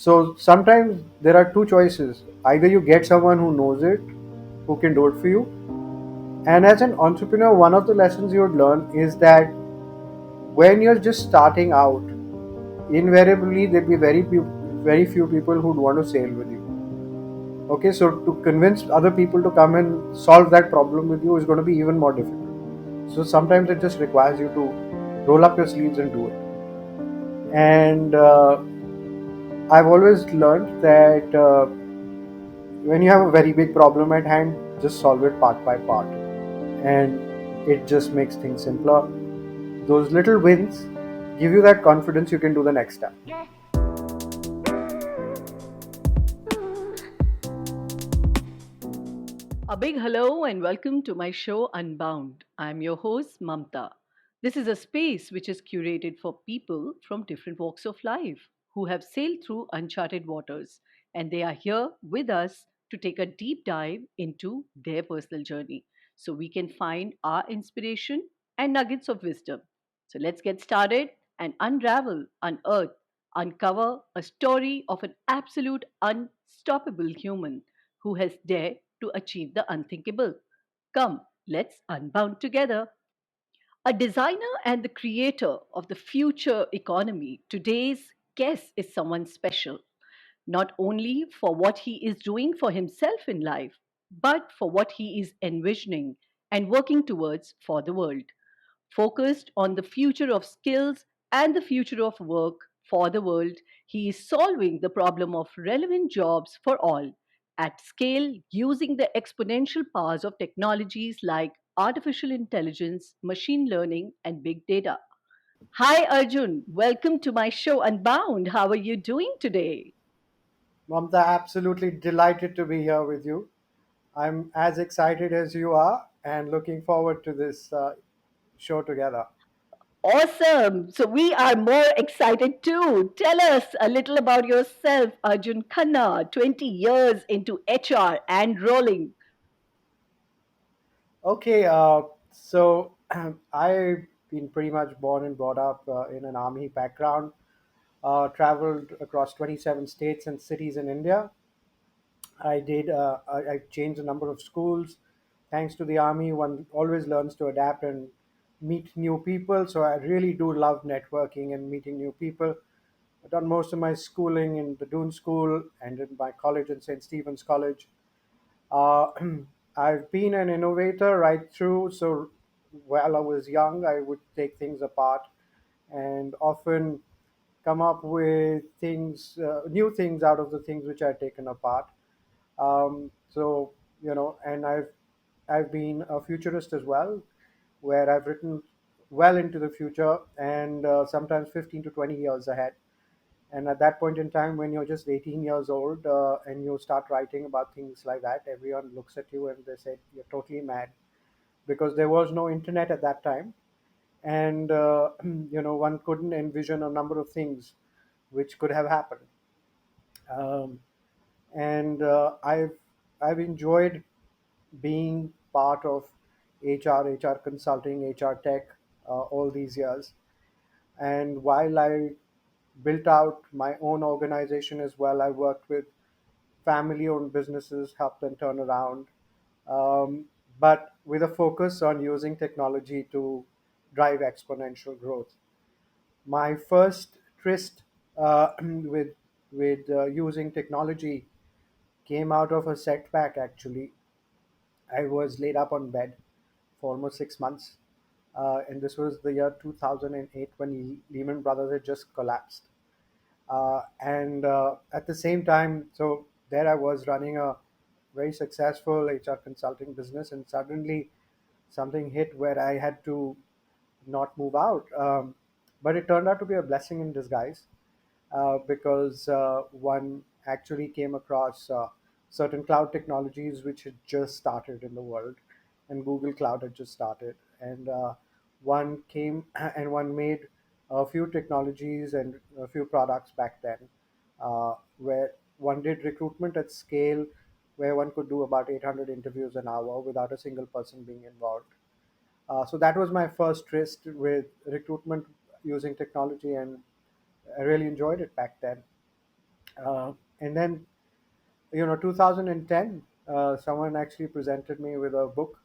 So sometimes there are two choices: either you get someone who knows it, who can do it for you. And as an entrepreneur, one of the lessons you would learn is that when you're just starting out, invariably there'll be very few people who'd want to sail with you. Okay, so to convince other people to come and solve that problem with you is going to be even more difficult. So sometimes it just requires you to roll up your sleeves and do it. And I've always learned that when you have a very big problem at hand, just solve it part by part, and it just makes things simpler. Those little wins give you that confidence you can do the next step. A big hello and welcome to my show Unbound. I'm your host, Mamta. This is a space which is curated for people from different walks of life who have sailed through uncharted waters, and they are here with us to take a deep dive into their personal journey so we can find our inspiration and nuggets of wisdom. So let's get started and unravel, unearth, uncover a story of an absolute unstoppable human who has dared to achieve the unthinkable. Come, let's unbound together. A designer and the creator of the future economy, today's guest is someone special, not only for what he is doing for himself in life, but for what he is envisioning and working towards for the world. Focused on the future of skills and the future of work for the world, he is solving the problem of relevant jobs for all at scale using the exponential powers of technologies like artificial intelligence, machine learning, and big data. Hi, Arjun. Welcome to my show Unbound. How are you doing today? Mamta, absolutely delighted to be here with you. I'm as excited as you are and looking forward to this show together. Awesome. So we are more excited too. Tell us a little about yourself, Arjun Khanna, 20 years into HR and rolling. Okay, so I've been pretty much born and brought up in an army background, traveled across 27 states and cities in India. I changed a number of schools. Thanks to the army, one always learns to adapt and meet new people. So I really do love networking and meeting new people. I've done most of my schooling in the Doon School and in my college in St. Stephen's College. Uh, I've been an innovator right through. So while I was young, I would take things apart and often come up with new things out of the things which I'd taken apart. So and I've been a futurist as well, where I've written well into the future and sometimes 15 to 20 years ahead. And at that point in time, when you're just 18 years old and you start writing about things like that, everyone looks at you and they say you're totally mad, because there was no internet at that time, and one couldn't envision a number of things which could have happened. Um, and I've enjoyed being part of HR consulting, HR tech, all these years. And while I built out my own organization as well, I worked with family-owned businesses, helped them turn around, um, but with a focus on using technology to drive exponential growth. My first tryst with using technology came out of a setback. Actually, I was laid up on bed for almost 6 months, and this was the year 2008 when Lehman Brothers had just collapsed. And at the same time, so there I was running a very successful HR consulting business, and suddenly something hit where I had to not move out. But it turned out to be a blessing in disguise, because one actually came across certain cloud technologies which had just started in the world, and Google Cloud had just started, and one came and one made a few technologies and a few products back then, where one did recruitment at scale, where one could do about 800 interviews an hour without a single person being involved. So that was my first tryst with recruitment using technology, and I really enjoyed it back then. And then, 2010, someone actually presented me with a book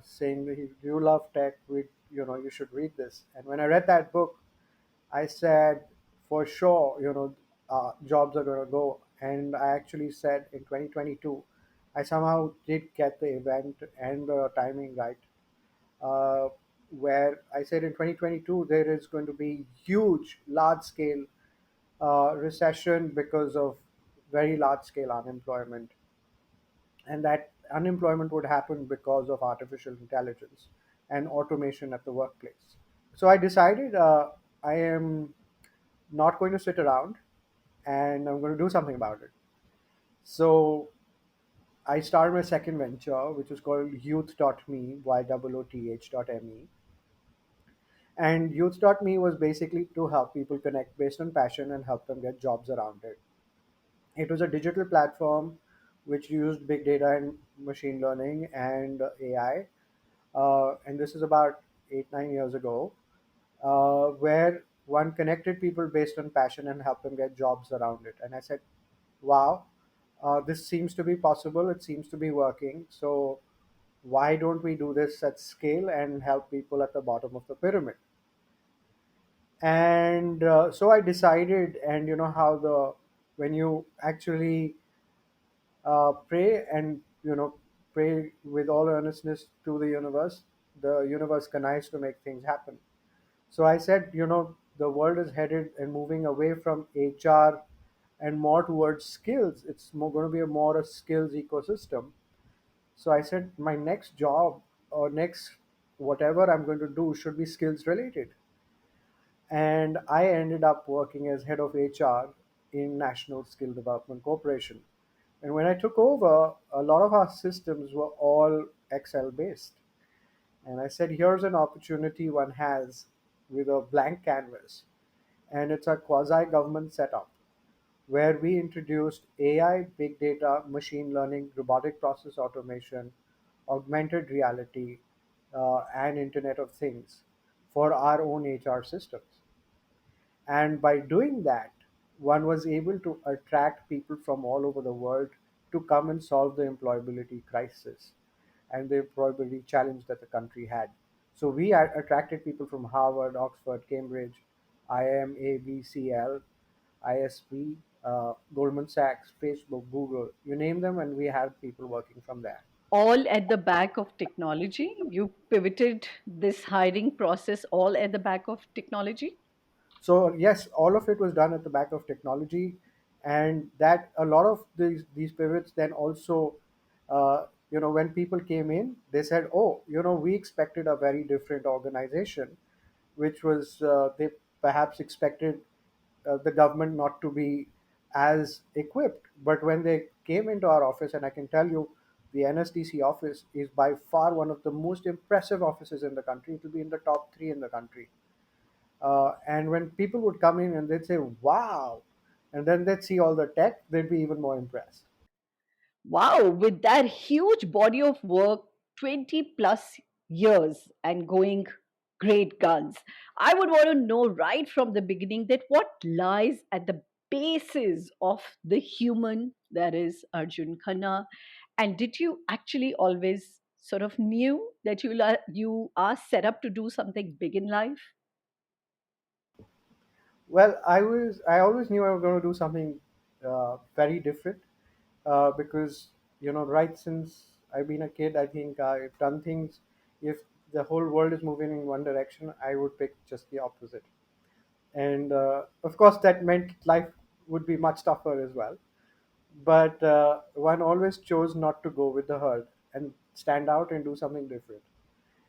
saying that if you love tech, you should read this. And when I read that book, I said, for sure, jobs are going to go. And I actually said in 2022, I somehow did get the event and the timing right, uh, where I said in 2022 there is going to be huge, large scale recession because of very large scale unemployment, and that unemployment would happen because of artificial intelligence and automation at the workplace. So I decided I am not going to sit around and I'm going to do something about it. So I started my second venture, which is called youth.me, youth.me. And youth.me was basically to help people connect based on passion and help them get jobs around it. It was a digital platform which used big data and machine learning and AI. And this is about 8, 9 years ago, where one connected people based on passion and helped them get jobs around it. And I said, wow, this seems to be possible. It seems to be working. So why don't we do this at scale and help people at the bottom of the pyramid? And so I decided, and you know how the when you actually pray and pray with all earnestness to the universe connives to make things happen. So I said, the world is headed and moving away from HR and more towards skills. It's going to be a more a skills ecosystem. So I said, my next job or next whatever I'm going to do should be skills related. And I ended up working as head of HR in National Skill Development Corporation. And when I took over, a lot of our systems were all Excel based. And I said, here's an opportunity one has with a blank canvas. And it's a quasi government setup where we introduced AI, big data, machine learning, robotic process automation, augmented reality, and Internet of Things for our own HR systems. And by doing that, one was able to attract people from all over the world to come and solve the employability crisis and the employability challenge that the country had. So we attracted people from Harvard, Oxford, Cambridge, IIM, ABCL, ISP, Goldman Sachs, Facebook, Google, you name them, and we had people working from there. All at the back of technology. You pivoted this hiring process all at the back of technology. So yes, all of it was done at the back of technology, and that a lot of these pivots then also, when people came in, they said, "Oh, we expected a very different organization," which was they perhaps expected the government not to be as equipped. But when they came into our office, and I can tell you, the NSDC office is by far one of the most impressive offices in the country. It will be in the top three in the country, and when people would come in and they'd say, wow, and then they'd see all the tech, they'd be even more impressed. Wow, with that huge body of work, 20 plus years and going great guns. I would want to know right from the beginning that what lies at the basis of the human that is Arjun Khanna. And did you actually always sort of knew that you are set up to do something big in life? Well, I always knew I was going to do something very different, because right since I've been a kid, I think I've done things. If the whole world is moving in one direction, I would pick just the opposite. And of course, that meant life would be much tougher as well. But one always chose not to go with the herd and stand out and do something different.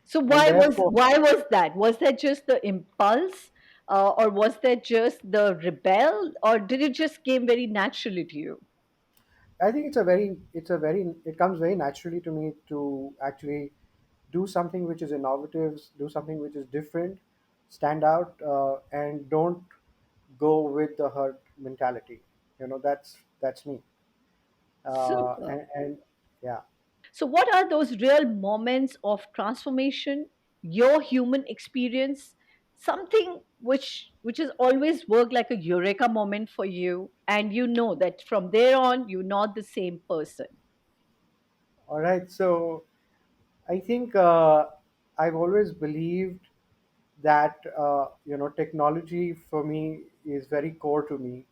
So And therefore, why was that? Was that just the impulse, or was that just the rebel, or did it just came very naturally to you? I think it comes very naturally to me to actually do something which is innovative, do something which is different, stand out, and don't go with the herd mentality. That's me. Super. And yeah. So, what are those real moments of transformation, your human experience, something which which has always worked like a eureka moment for you, and you know that from there on, you're not the same person? All right. So I think I've always believed that technology for me is very core to me,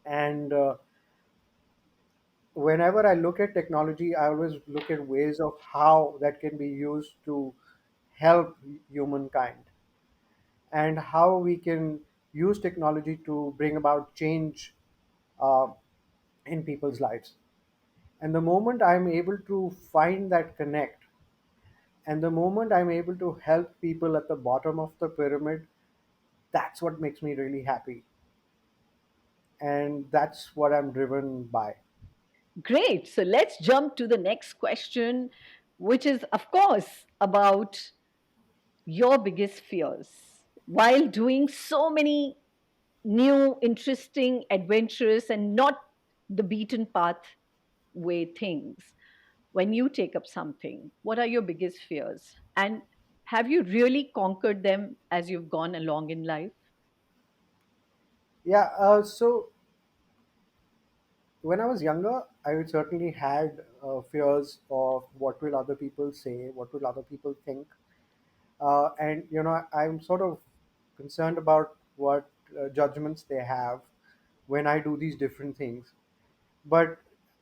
and whenever I look at technology, I always look at ways of how that can be used to help humankind, and how we can use technology to bring about change uh, in people's lives. And the moment I'm able to find that connect, and the moment I'm able to help people at the bottom of the pyramid, that's what makes me really happy. And that's what I'm driven by. Great. So let's jump to the next question, which is, of course, about your biggest fears while doing so many new, interesting, adventurous, and not the beaten path way things. When you take up something, what are your biggest fears? And have you really conquered them as you've gone along in life? Yeah, so when I was younger, I would certainly had fears of what will other people say, what will other people think, and I'm sort of concerned about what judgments they have when I do these different things. But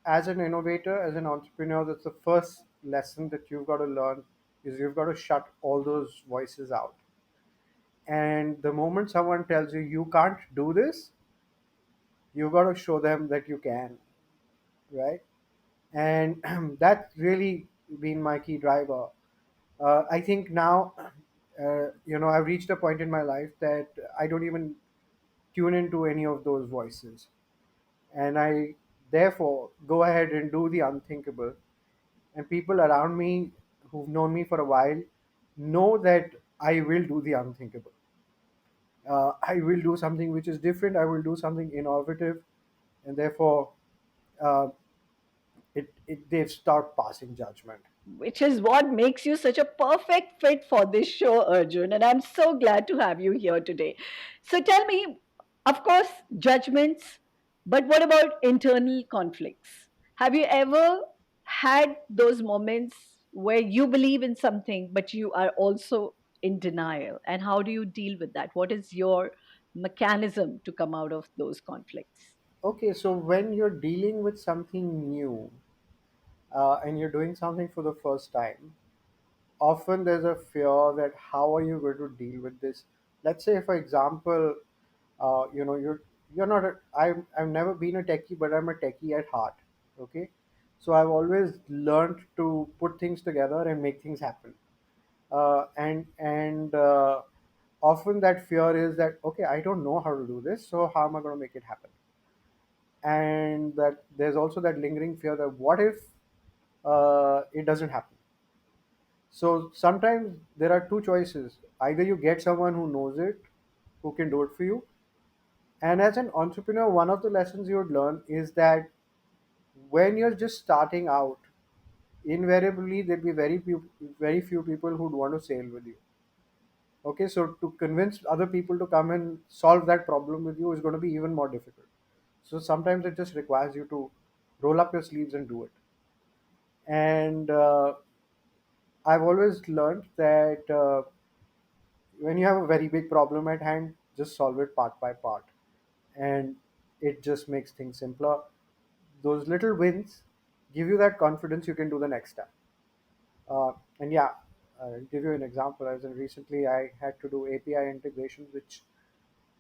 as an innovator, as an entrepreneur, that's the first lesson that you've got to learn is you've got to shut all those voices out. And the moment someone tells you you can't do this, you've got to show them that you can, right? And that's really been my key driver. I think now, I've reached a point in my life that I don't even tune into any of those voices, and I therefore go ahead and do the unthinkable. And people around me who've known me for a while know that I will do the unthinkable. I will do something which is different. I will do something innovative, and therefore, uh, they've start passing judgment. Which is what makes you such a perfect fit for this show, Arjun. And I'm so glad to have you here today. So tell me, of course, judgments, but what about internal conflicts? Have you ever had those moments where you believe in something, but you are also in denial? And how do you deal with that? What is your mechanism to come out of those conflicts? Okay, so when you're dealing with something new, and you're doing something for the first time, often there's a fear that how are you going to deal with this. Let's say, for example, you're not I've never been a techie, but I'm a techie at heart. Okay, so I've always learned to put things together and make things happen. And often that fear is that, okay, I don't know how to do this, so how am I going to make it happen? And that there's also that lingering fear that what if it doesn't happen. So sometimes there are two choices. Either you get someone who knows it, who can do it for you. And as an entrepreneur, one of the lessons you would learn is that when you're just starting out, invariably there'll be very few people who'd want to sail with you. Okay, so to convince other people to come and solve that problem with you is going to be even more difficult. So sometimes it just requires you to roll up your sleeves and do it. And I've always learned that when you have a very big problem at hand, just solve it part by part, and it just makes things simpler. Those little wins give you that confidence you can do the next time. And yeah, I'll give you an example. As in recently, I had to do API integration, which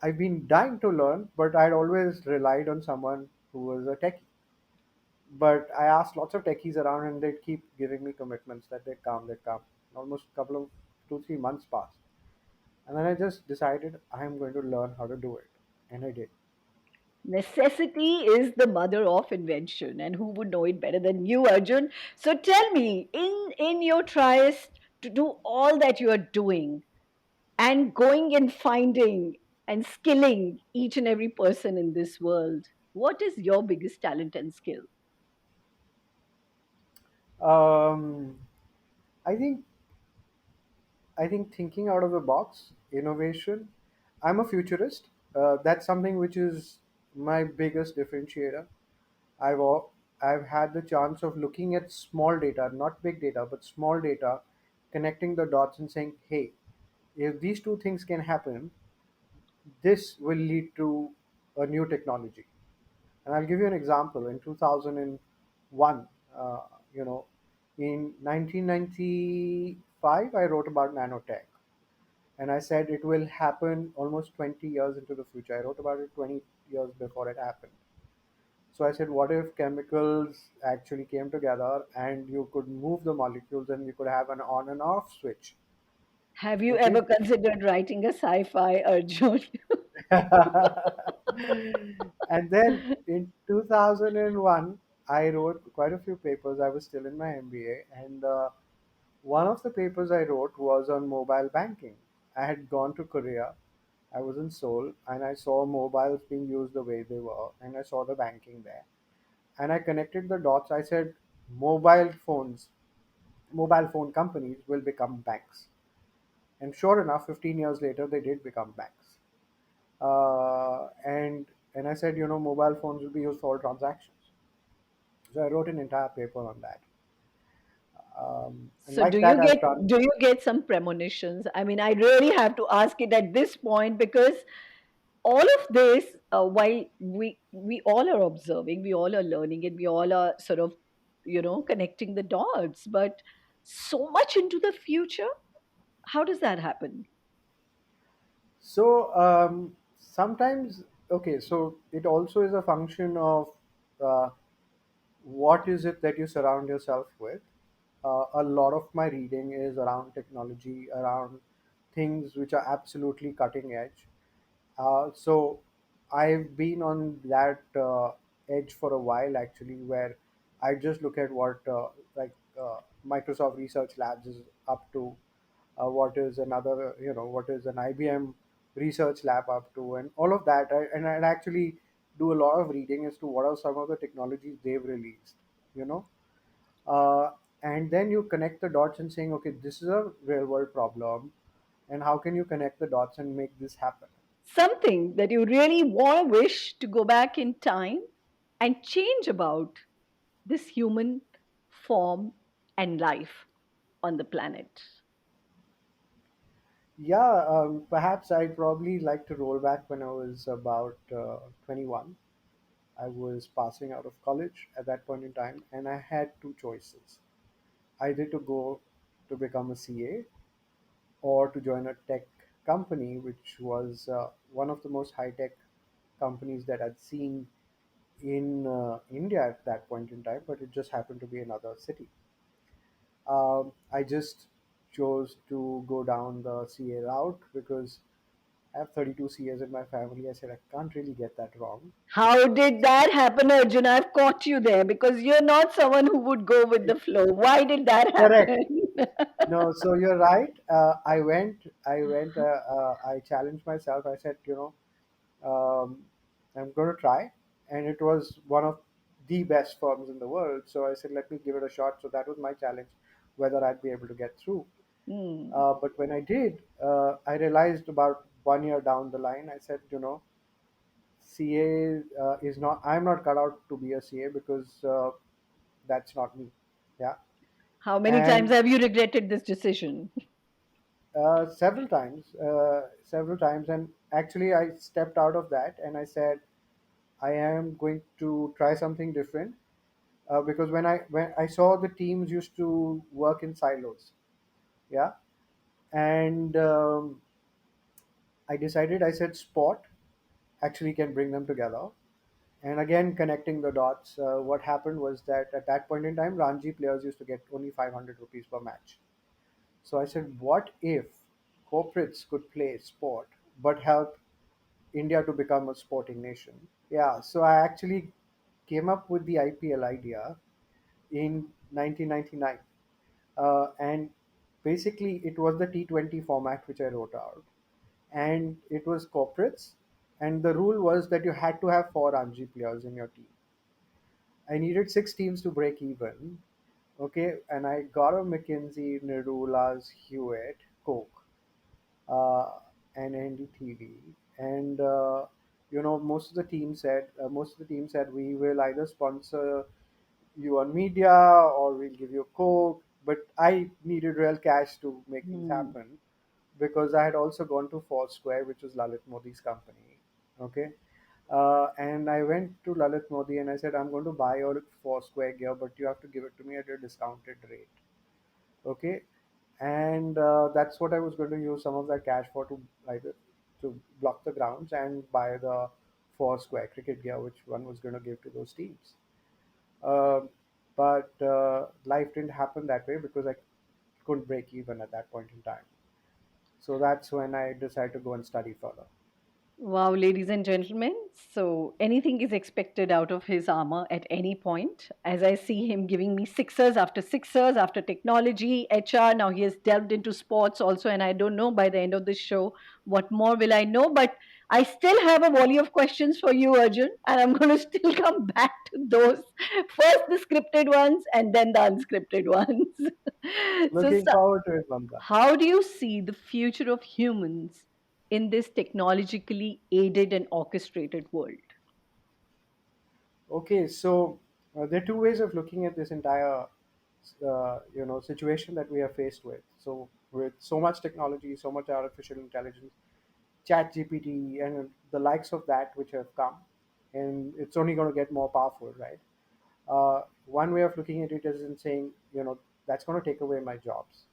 I've been dying to learn, but I'd always relied on someone who was a techie. But I asked lots of techies around, and they'd keep giving me commitments that they'd come. Almost a couple of 2 3 months passed, and then I just decided I'm going to learn how to do it, and I did. Necessity is the mother of invention, and who would know it better than you, Arjun? So tell me, in your tries to do all that you are doing and going and finding and skilling each and every person in this world, what is your biggest talent and skill? Um, I think I think thinking out of the box, innovation. I'm a futurist. That's something which is my biggest differentiator. I've al- I've had the chance of looking at small data, not big data, but small data, connecting the dots and saying, "Hey, if these two things can happen, this will lead to a new technology." And I'll give you an example. In 2001, uh, you know, in 1995, I wrote about nanotech, and I said it will happen almost 20 years into the future. I wrote about it 20 years before it happened. So I said, what if chemicals actually came together and you could move the molecules and you could have an on and off switch? Have you Okay. ever considered writing a sci-fi, Arjun? And then in 2001, I wrote quite a few papers. I was still in my MBA, and one of the papers I wrote was on mobile banking. I had gone to Korea. I was in Seoul, and I saw mobiles being used the way they were, and I saw the banking there. And I connected the dots. I said, mobile phone companies will become banks. And sure enough, 15 years later, they did become banks. And I said, mobile phones will be used for all transactions. So I wrote an entire paper on that. And So like that, I've done. do you get some premonitions? I mean, I really have to ask it at this point because all of this, while we all are observing, we all are learning, and we all are sort of connecting the dots, but so much into the future, how does that happen? So sometimes, okay, so it also is a function of uh, what is it that you surround yourself with. A lot of my reading is around technology, around things which are absolutely cutting edge. So I've been on that edge for a while actually, where I just look at what like Microsoft Research Labs is up to, what is another, what is an IBM research lab up to, and all of that. And I actually do a lot of reading as to what are some of the technologies they've released, you know. Uh, and then you connect the dots and saying, okay, this is a real world problem, and how can you connect the dots and make this happen? Something that you really want to wish to go back in time and change about this human form and life on the planet. Yeah, perhaps I'd probably like to roll back when I was about 21. I was passing out of college at that point in time, and I had two choices: either to go to become a CA or to join a tech company, which was one of the most high tech companies that I'd seen in India at that point in time, but it just happened to be another city. I just chose to go down the CA route because I have 32 CAs in my family. I said I can't really get that wrong. How did that happen, Arjun? I've caught you there because you're not someone who would go with the flow. Why did that Correct. happen? No, so you're right. I challenged myself. I said, I'm going to try. And it was one of the best firms in the world. So I said, let me give it a shot. So that was my challenge, whether I'd be able to get through. Hmm. But when I did, I realized about 1 year down the line, I said, CA is not, I'm not cut out to be a CA because that's not me. Yeah. How many times And have you regretted this decision? several times. And actually, I stepped out of that and I said, I am going to try something different. Because when I saw the teams used to work in silos, yeah, and I decided, I said, sport actually can bring them together. And again, connecting the dots, what happened was that at that point in time, Ranji players used to get only 500 rupees per match. So I said, what if corporates could play sport but help India to become a sporting nation? Yeah, so I actually came up with the IPL idea in 1999. And basically, it was the T20 format which I wrote out. And it was corporates. And the rule was that you had to have four Ranji players in your team. I needed six teams to break even. Okay, and I got a McKinsey, Nerulas, Hewitt, Coke. and NDTV, and most of the team said we will either sponsor you on media or we'll give you a coke. But I needed real cash to make things Hmm. happen because I had also gone to Foursquare, which was Lalit Modi's company. Okay. And I went to Lalit Modi and I said, I'm going to buy your Foursquare gear, but you have to give it to me at a discounted rate. Okay. And that's what I was going to use some of that cash for, to either to block the grounds and buy the Foursquare cricket gear, which one was going to give to those teams. Um but life didn't happen that way because I couldn't break even at that point in time. So that's when I decided to go and study further. Wow, ladies and gentlemen. So anything is expected out of his armor at any point. As I see him giving me sixers after technology, HR, now he has delved into sports also. And I don't know by the end of this show what more will I know. But I still have a volley of questions for you, Arjun. And I'm going to still come back to those. First the scripted ones and then the unscripted ones. so, Looking forward to it, Mamta. how do you see the future of humans in this technologically aided and orchestrated world? Okay, so there are two ways of looking at this entire situation that we are faced with. So with so much technology, so much artificial intelligence, chat gpt and the likes of that which have come, and it's only going to get more powerful, right? One way of looking at it is in saying, that's going to take away my jobs,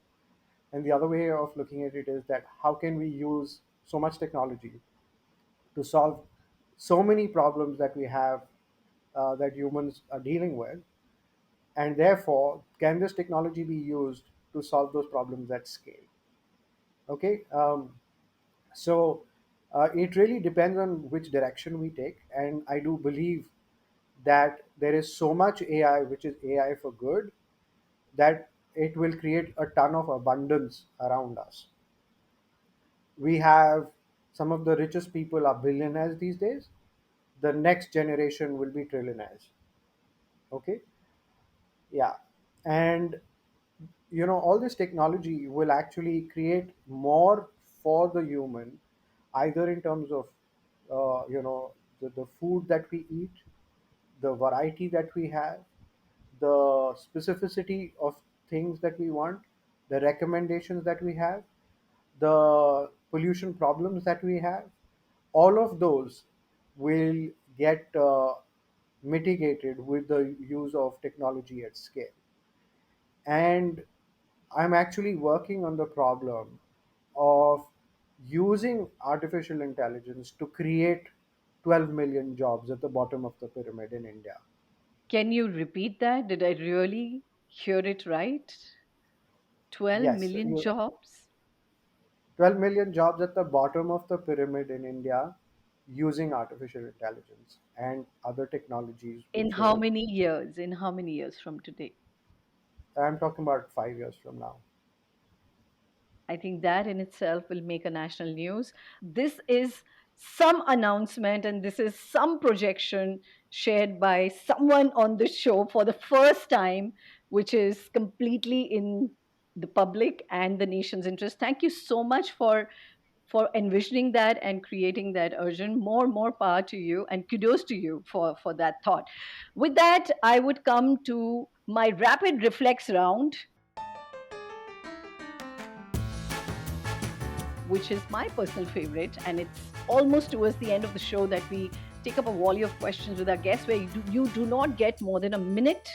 and the other way of looking at it is that how can we use so much technology to solve so many problems that we have, that humans are dealing with, and therefore can this technology be used to solve those problems at scale? Okay. So it really depends on which direction we take, and I do believe that there is so much AI which is AI for good, that it will create a ton of abundance around us. We have some of the richest people are billionaires these days. The next generation will be trillionaires. Okay. Yeah. And all this technology will actually create more for the human, either in terms of the food that we eat, the variety that we have, the specificity of things that we want, the recommendations that we have, the pollution problems that we have. All of those will get mitigated with the use of technology at scale. And I'm actually working on the problem of using artificial intelligence to create 12 million jobs at the bottom of the pyramid in India. Can you repeat that? Did I really hear it right? 12 Yes, million jobs? 12 million jobs at the bottom of the pyramid in India using artificial intelligence and other technologies In which how will, many years? In how many years from today? I'm talking about 5 years from now. I think that in itself will make a national news. This is some announcement and this is some projection shared by someone on the show for the first time, which is completely in the public and the nation's interest. Thank you so much for envisioning that and creating that, Arjun. More power to you and kudos to you for that thought. With that, I would come to my rapid reflex round, which is my personal favorite. And it's almost towards the end of the show that we take up a volley of questions with our guests where you do not get more than a minute.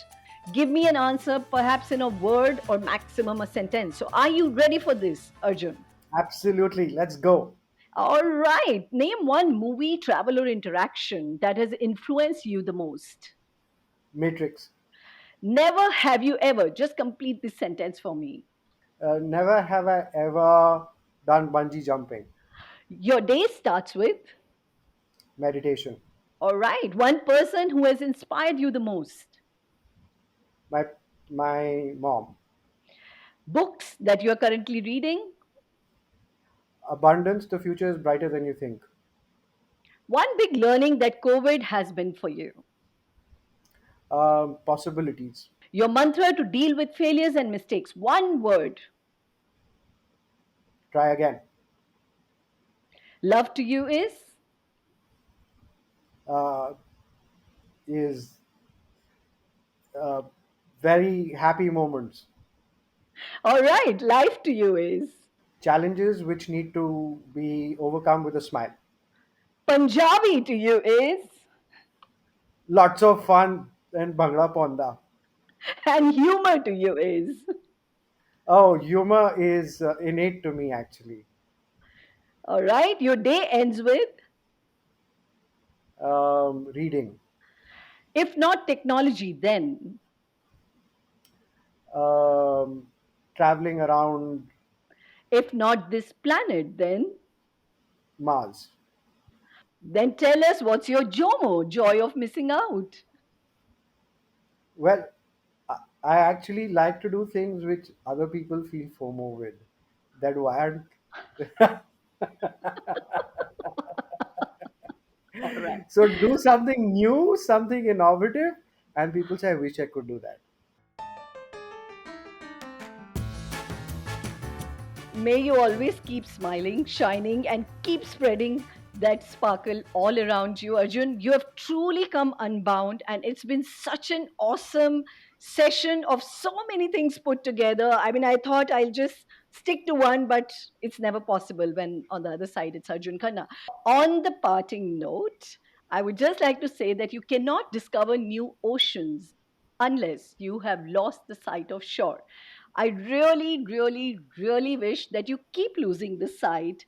Give me an answer, perhaps in a word or maximum a sentence. So, are you ready for this, Arjun? Absolutely, let's go. All right. Name one movie, travel, or interaction that has influenced you the most. Matrix. Never have you ever. Just complete this sentence for me. Never have I ever done bungee jumping. Your day starts with. Meditation. All right. One person who has inspired you the most. My my mom. Books that you are currently reading. Abundance. The future is brighter than you think. One big learning that COVID has been for you. Possibilities. Your mantra to deal with failures and mistakes. One word. Try again. Love to you uh, is uh, very happy moments, all right. Life to you challenges which need to be overcome with a smile, Punjabi to you lots of fun and bhangla ponda. and humor to you Oh, humor is innate to me actually. all right. Your day ends with, Reading, if not technology, then. um, traveling around If not this planet, then. Mars. Then tell us what's your JOMO, joy of missing out. Well, I actually like to do things which other people feel FOMO with. That aren't. All right. So do something new, something innovative, and people say, "I wish I could do that." May you always keep smiling, shining, and keep spreading that sparkle all around you. Arjun, you have truly come unbound, and it's been such an awesome session of so many things put together. I mean, I thought I'll just stick to one, but it's never possible when on the other side it's Arjun Khanna. On the parting note, I would just like to say that you cannot discover new oceans unless you have lost the sight of shore. I really, really, really wish that you keep losing the sight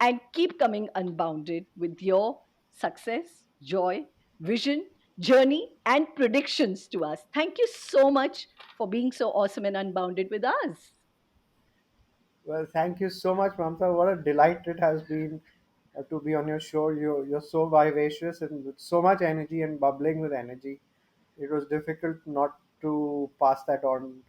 and keep coming unbounded with your success, joy, vision, journey, and predictions to us. Thank you so much for being so awesome and unbounded with us. Well, thank you so much, Mamta. What a delight it has been to be on your show. You're so vivacious and with so much energy and bubbling with energy. It was difficult not to pass that on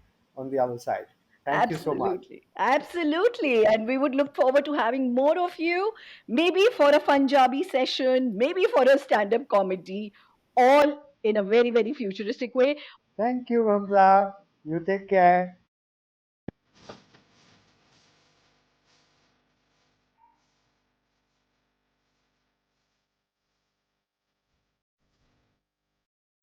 the other side. Thank you so much. Absolutely. Absolutely. And we would look forward to having more of you, maybe for a Punjabi session, maybe for a stand up comedy, all in a very, very futuristic way. Thank you, Mamta. You take care.